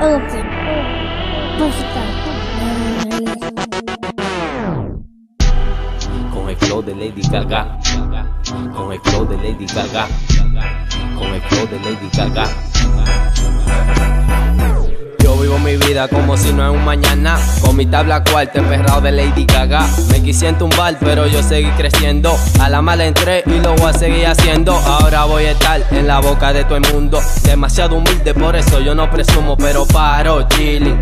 Open. Música. Con el flow de Lady Gaga. Con el flow de Lady Gaga. Con el flow de Lady Gaga. Yo vivo mi vida como si no es un mañana, con mi tabla cuarta emperrado de Lady Gaga. Me quisieron tumbar pero yo seguí creciendo. A la mala entré y lo voy a seguir haciendo. Ahora voy a estar en la boca de todo el mundo. Demasiado humilde, por eso yo no presumo. Pero paro chilling,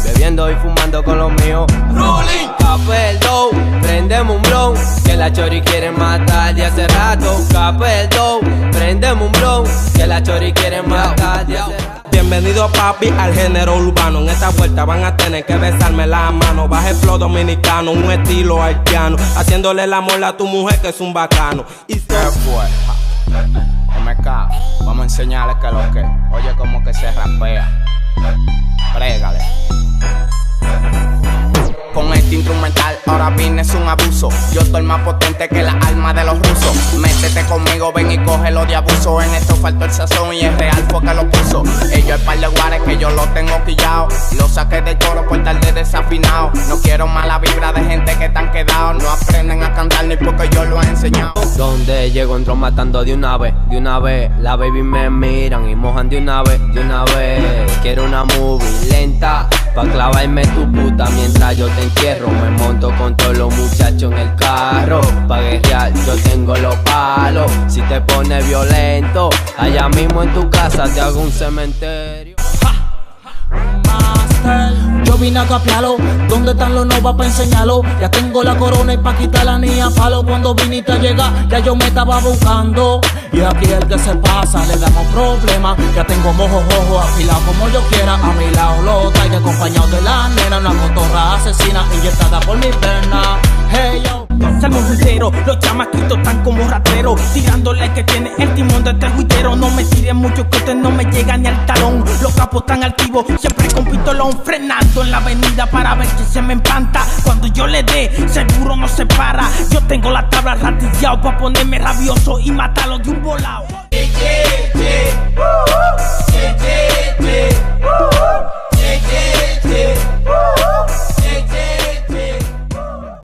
bebiendo y fumando con los míos. Rolling, café, dough, prendemos un blon, que la chori quiere matar de hace rato. Café, dough, prendemos un blon, que la chori quiere matar de hace rato. Bienvenido papi al género urbano. En esta vuelta van a tener que besarme la mano. Baja el flow dominicano, un estilo haitiano, haciéndole el amor a tu mujer que es un bacano. Y ¿qué fue? MK, vamos a enseñarles que lo que. Oye como que se rapea. Prégale. Con este instrumental ahora viene es un abuso. Yo estoy más potente que la alma de los rusos. Métete conmigo, ven y cógelo de abuso. En esto faltó el sazón y es real fue que lo puso. Ellos el par de guares que yo lo tengo quillao. Lo saqué de coro por tal de desafinado. No quiero mala vibra de gente que están quedados. No aprenden a cantar ni porque yo lo he enseñado. Donde llego entro matando de una vez, de una vez. La baby me miran y mojan de una vez, de una vez. Quiero una movie lenta pa' clavarme tu puta mientras yo te entierro. Me monto con todos los muchachos en el carro. Pa' guerrear yo tengo los palos. Si te pones violento, allá mismo en tu casa te hago un cementerio. Yo vine a capiarlo, ¿dónde están los novas pa' enseñarlo? Ya tengo la corona y pa' quitar la niña palo. Cuando viniste a llegar, ya yo me estaba buscando. Y aquí el que se pasa, le damos problemas. Ya tengo mojos ojos afilados como yo quiera. A mi lado lo traigo acompañado de la nena. Una cotorra asesina inyectada por mi perna. Hey yo. Salmo juitero, los chamaquitos están como rateros, tirándole al que tiene el timón de este juitero. No me tiren mucho que usted no me llega ni al talón. Los capos están activos, siempre con pistolón, frenando en la avenida para ver si se me empanta. Cuando yo le dé, seguro no se para. Yo tengo la tabla ratillado pa' ponerme rabioso y matarlo de un volado. Yeah, yeah, yeah.